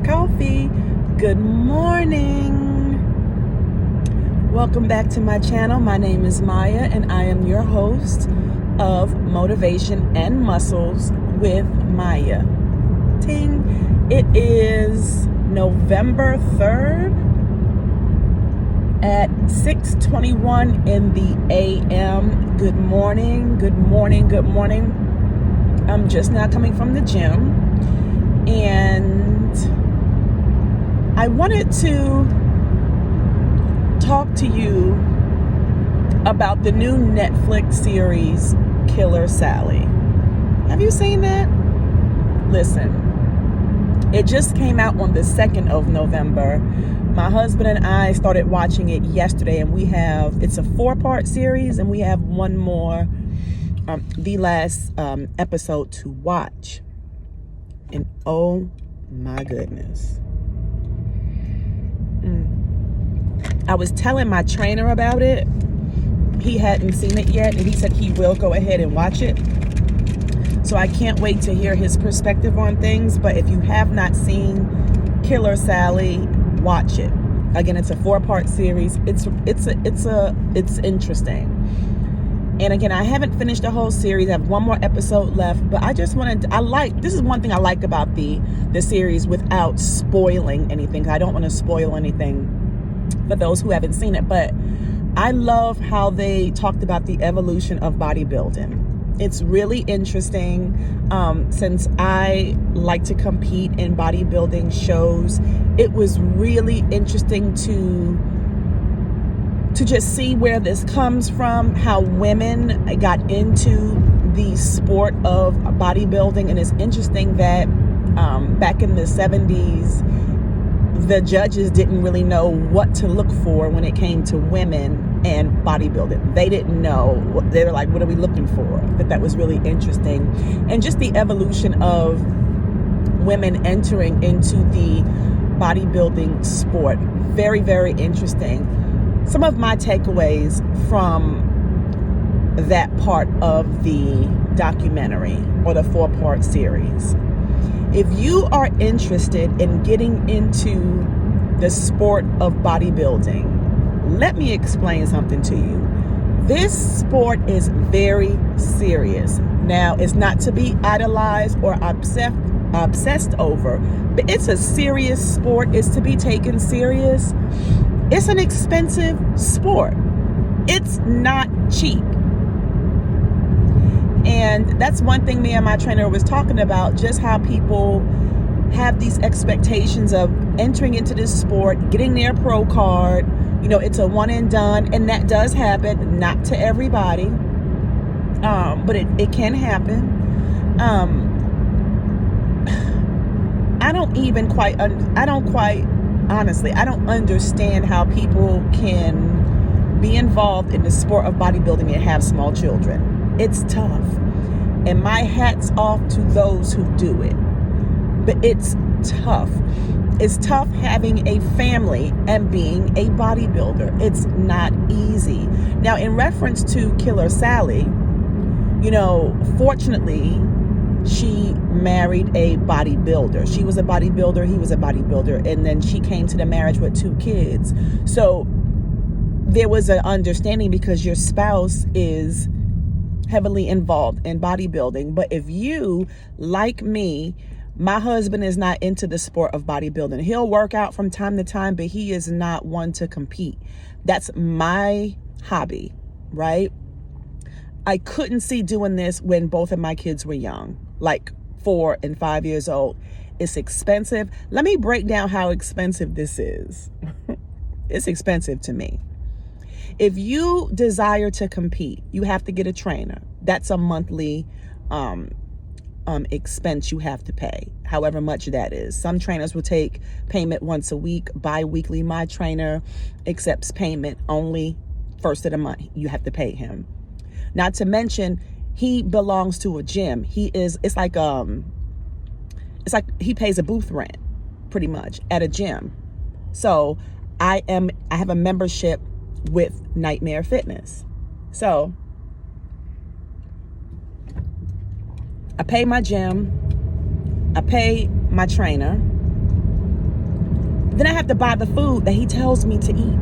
coffee. Good morning. Welcome back to my channel. My name is Maya and I am your host of Motivation and Muscles with Maya. Ting. It is November 3rd at 6:21 in the a.m. Good morning, good morning, good morning. I'm just now coming from the gym and I wanted to talk to you about the new Netflix series, Killer Sally. Have you seen that? Listen, it just came out on the 2nd of November. My husband and I started watching it yesterday, and it's a 4-part series, and we have one more, the last episode to watch. And oh my goodness. I was telling my trainer about it. He hadn't seen it yet, and he said he will go ahead and watch it. So I can't wait to hear his perspective on things. But if you have not seen Killer Sally, watch it. Again, it's a 4-part series. It's interesting. And again, I haven't finished the whole series. I have one more episode left, but this is one thing I like about the series without spoiling anything. I don't want to spoil anything for those who haven't seen it, but I love how they talked about the evolution of bodybuilding. It's really interesting. Since I like to compete in bodybuilding shows, it was really interesting to just see where this comes from, how women got into the sport of bodybuilding. And it's interesting that back in the 70s, the judges didn't really know what to look for when it came to women and bodybuilding. They didn't know. They were like, what are we looking for? But that was really interesting. And just the evolution of women entering into the bodybuilding sport. Very, very interesting. Some of my takeaways from that part of the documentary or the 4-part series. If you are interested in getting into the sport of bodybuilding, let me explain something to you. This sport is very serious. Now, it's not to be idolized or obsessed over, but it's a serious sport. It's to be taken serious. It's an expensive sport. It's not cheap. And that's one thing me and my trainer was talking about, just how people have these expectations of entering into this sport, getting their pro card. You know, it's a one and done, and that does happen, not to everybody, but it can happen. Honestly, I don't understand how people can be involved in the sport of bodybuilding and have small children. It's tough. And my hat's off to those who do it. But it's tough. It's tough having a family and being a bodybuilder. It's not easy. Now, in reference to Killer Sally, fortunately, she married a bodybuilder. She was a bodybuilder, he was a bodybuilder, and then she came to the marriage with 2 kids. So there was an understanding because your spouse is heavily involved in bodybuilding. But if you, like me, my husband is not into the sport of bodybuilding. He'll work out from time to time, but he is not one to compete. That's my hobby, right? I couldn't see doing this when both of my kids were young, like 4 and 5 years old. It's expensive. Let me break down how expensive this is. It's expensive to me. If you desire to compete, you have to get a trainer. That's a monthly expense you have to pay, however much that is. Some trainers will take payment once a week, bi-weekly. My trainer accepts payment only first of the month. You have to pay him. Not to mention, he belongs to a gym. It's like he pays a booth rent pretty much at a gym. So I have a membership with Nightmare Fitness. So I pay my gym, I pay my trainer, then I have to buy the food that he tells me to eat.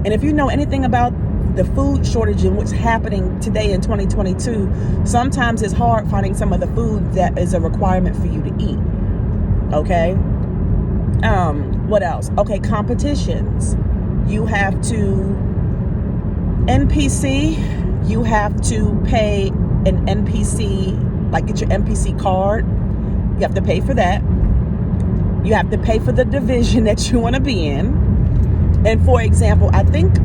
And if you know anything about the food shortage and what's happening today in 2022, sometimes it's hard finding some of the food that is a requirement for you to eat. Okay? What else? Okay, competitions. You have to NPC, you have to pay an NPC, like get your NPC card. You have to pay for that. You have to pay for the division that you want to be in. And for example, I think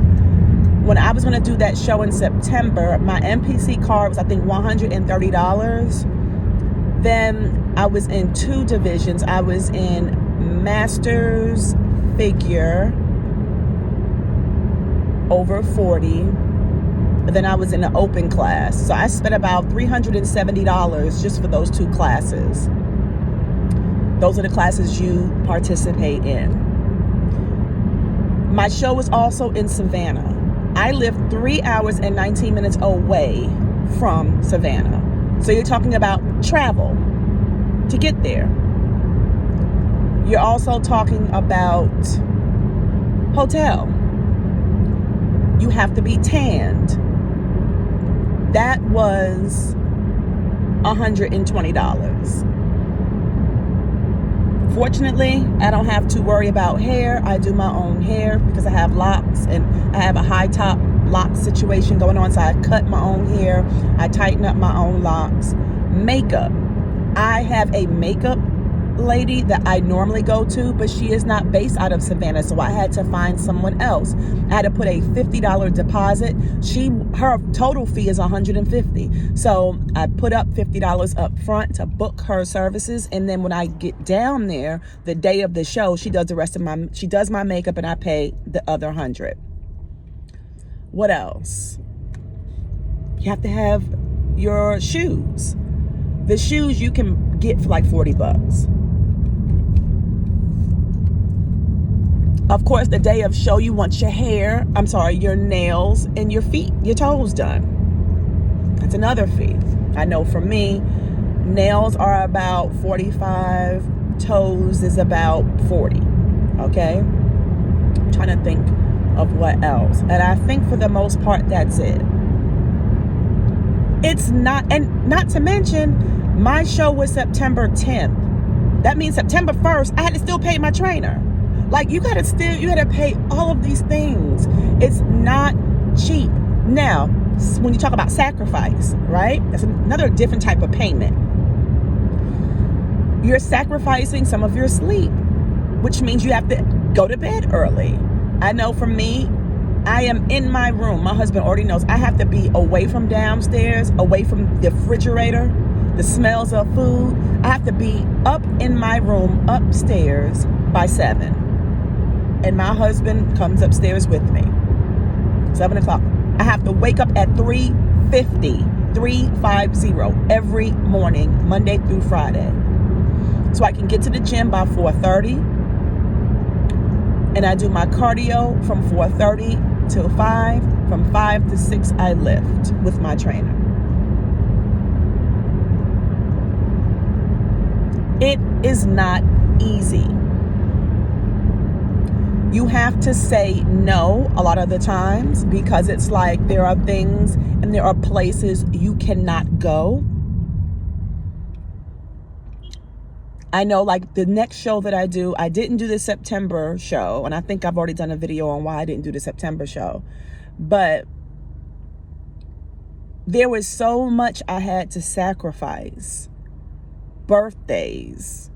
when I was going to do that show in September, my NPC card was, I think, $130. Then I was in 2 divisions. I was in Masters Figure, over 40. And then I was in the open class. So I spent about $370 just for those 2 classes. Those are the classes you participate in. My show was also in Savannah. I live 3 hours and 19 minutes away from Savannah. So you're talking about travel to get there. You're also talking about hotel. You have to be tanned. That was $120. Fortunately, I don't have to worry about hair. I do my own hair because I have locks and I have a high top lock situation going on. So I cut my own hair. I tighten up my own locks. Makeup. I have a makeup lady that I normally go to, but she is not based out of Savannah, so I had to find someone else. I had to put a $50 deposit. Her total fee is $150. So I put up $50 up front to book her services, and then when I get down there the day of the show, she does my makeup and I pay the other $100. What else? You have to have your shoes. The shoes you can get for like $40. Of course, the day of show, you want your your nails and your feet, your toes done. That's another fee. I know for me, nails are about $45, toes is about $40. Okay? I'm trying to think of what else. And I think for the most part, that's it. It's not, and not to mention, my show was September 10th. That means September 1st, I had to still pay my trainer. Like, you gotta pay all of these things. It's not cheap. Now, when you talk about sacrifice, right? That's another different type of payment. You're sacrificing some of your sleep, which means you have to go to bed early. I know for me, I am in my room. My husband already knows I have to be away from downstairs, away from the refrigerator, the smells of food. I have to be up in my room upstairs by 7. And my husband comes upstairs with me. 7 o'clock. I have to wake up at 3:50 every morning, Monday through Friday. So I can get to the gym by 4:30. And I do my cardio from 4:30 till 5. From 5 to 6, I lift with my trainer. It is not easy. You have to say no a lot of the times because it's like there are things and there are places you cannot go. I know, like the next show that I didn't do the September show, and I think I've already done a video on why I didn't do the September show, but there was so much I had to sacrifice. Birthdays,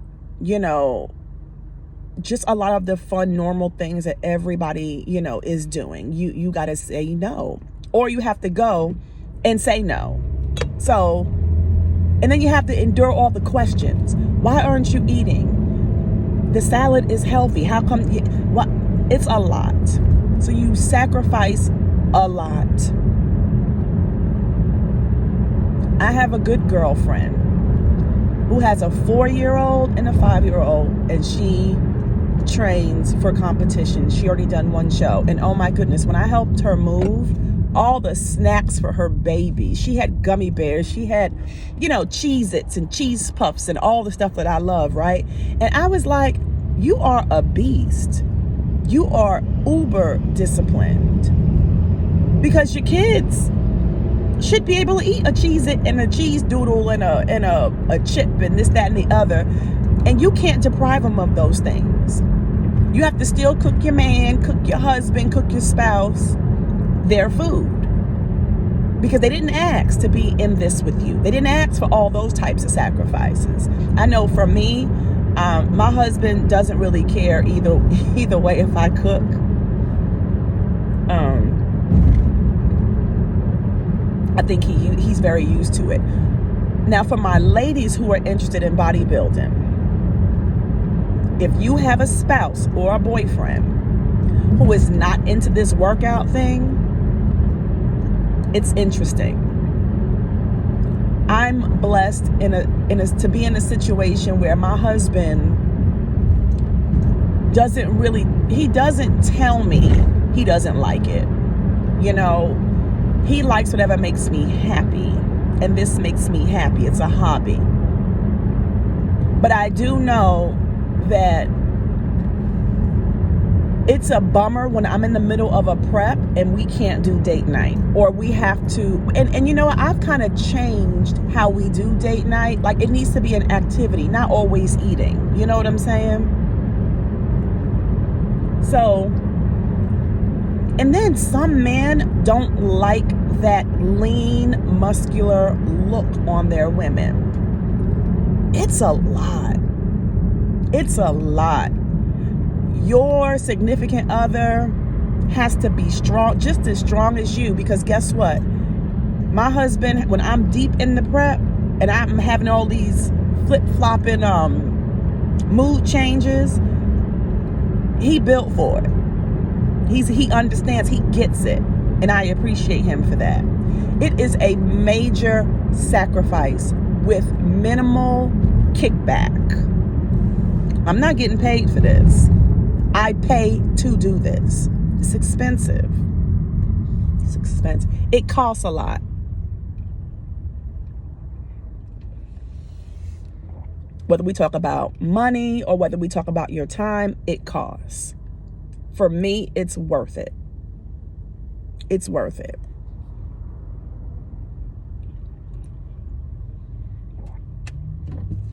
just a lot of the fun, normal things that everybody, is doing. You got to say no, or you have to go and say no. So, and then you have to endure all the questions. Why aren't you eating? The salad is healthy. How come? What? It's a lot. So you sacrifice a lot. I have a good girlfriend who has a 4-year-old and a 5-year-old, and she trains for competition. She already done one show, and oh my goodness, when I helped her move all the snacks for her baby, she had gummy bears, she had Cheez-Its and cheese puffs and all the stuff that I love, right? And I was like, you are a beast. You are uber disciplined. Because your kids should be able to eat a Cheez-It and a cheese doodle and a chip and this, that, and the other. And you can't deprive them of those things. You have to still cook your man, cook your husband, cook your spouse their food. Because they didn't ask to be in this with you. They didn't ask for all those types of sacrifices. I know for me, my husband doesn't really care either way if I cook. I think he's very used to it. Now, for my ladies who are interested in bodybuilding, if you have a spouse or a boyfriend who is not into this workout thing, it's interesting. I'm blessed to be in a situation where my husband he doesn't tell me he doesn't like it. You know, he likes whatever makes me happy, and this makes me happy. It's a hobby. But I do know that it's a bummer when I'm in the middle of a prep and we can't do date night, or we have to, and you know what, I've kind of changed how we do date night. Like, it needs to be an activity, not always eating. You know what I'm saying? So, and then some men don't like that lean, muscular look on their women. It's a lot. It's a lot. Your significant other has to be strong, just as strong as you, because guess what? My husband, when I'm deep in the prep and I'm having all these flip-flopping mood changes, he built for it. He understands, he gets it, and I appreciate him for that. It is a major sacrifice with minimal kickback. I'm not getting paid for this. I pay to do this. It's expensive. It's expensive. It costs a lot. Whether we talk about money or whether we talk about your time, it costs. For me, it's worth it. It's worth it.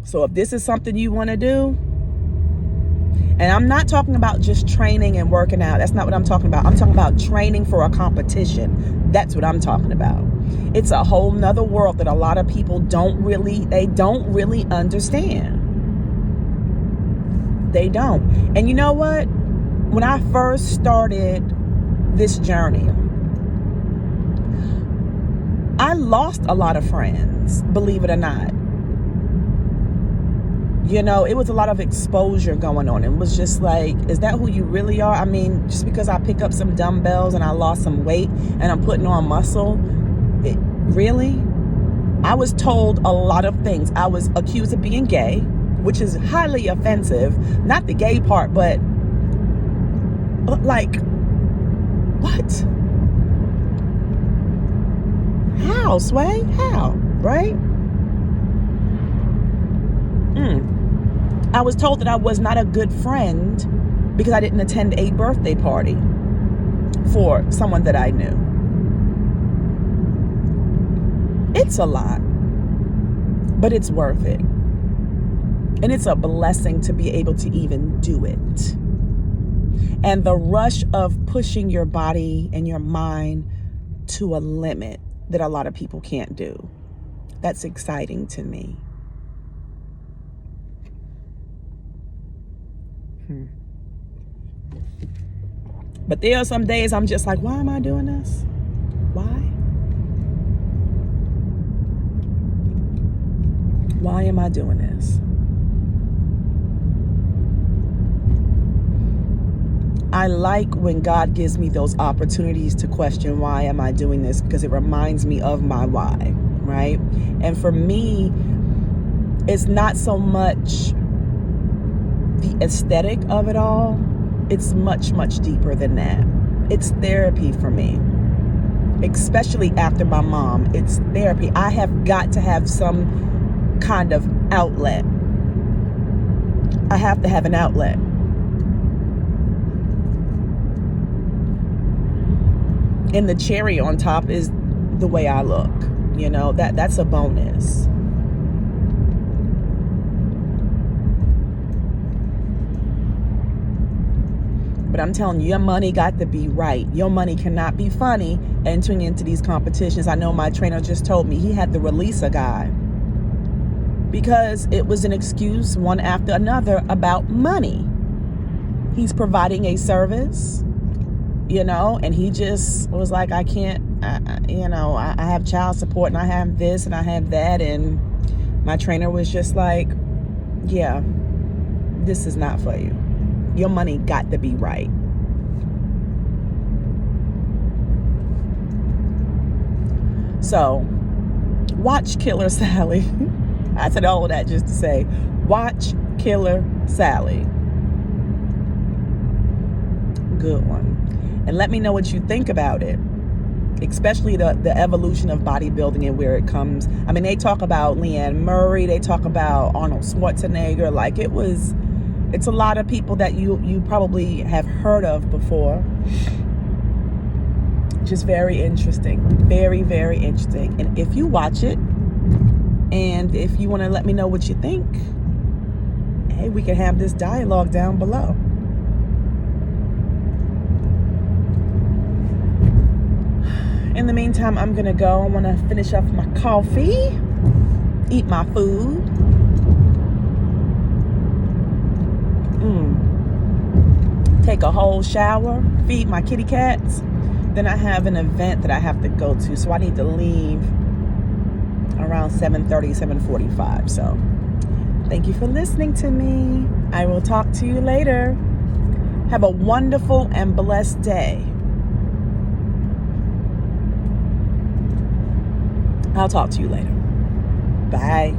So if this is something you want to do, and I'm not talking about just training and working out. That's not what I'm talking about. I'm talking about training for a competition. That's what I'm talking about. It's a whole nother world that a lot of people don't really understand. They don't. And you know what? When I first started this journey, I lost a lot of friends, believe it or not. You know, it was a lot of exposure going on. It was just like, is that who you really are? I mean, just because I pick up some dumbbells and I lost some weight and I'm putting on muscle, really? I was told a lot of things. I was accused of being gay, which is highly offensive. Not the gay part, but like, what? How, Sway? How? Right? I was told that I was not a good friend because I didn't attend a birthday party for someone that I knew. It's a lot, but it's worth it. And it's a blessing to be able to even do it. And the rush of pushing your body and your mind to a limit that a lot of people can't do. That's exciting to me. But there are some days I'm just like, why am I doing this? Why? Why am I doing this? I like when God gives me those opportunities to question, why am I doing this? Because it reminds me of my why, right? And for me, it's not so much the aesthetic of it all. It's much, much deeper than that. It's therapy for me, especially after my mom. It's therapy. I have got to have some kind of outlet. I have to have an outlet. And the cherry on top is the way I look. You know, that's a bonus. But I'm telling you, your money got to be right. Your money cannot be funny entering into these competitions. I know my trainer just told me he had to release a guy because it was an excuse one after another about money. He's providing a service, you know, and he just was like, I can't, I have child support and I have this and I have that. And my trainer was just like, yeah, this is not for you. Your money got to be right. So, watch Killer Sally. I said all of that just to say, watch Killer Sally. Good one. And let me know what you think about it. Especially the evolution of bodybuilding and where it comes. I mean, they talk about Leanne Murray. They talk about Arnold Schwarzenegger. Like, it's a lot of people that you probably have heard of before. Just very interesting. Very, very interesting. And if you watch it, and if you want to let me know what you think, hey, we can have this dialogue down below. In the meantime, I'm going to go. I want to finish off my coffee, eat my food. Take a whole shower, feed my kitty cats. Then I have an event that I have to go to, so I need to leave around 7:30, 7:45. So thank you for listening to me. I will talk to you later. Have a wonderful and blessed day. I'll talk to you later. Bye.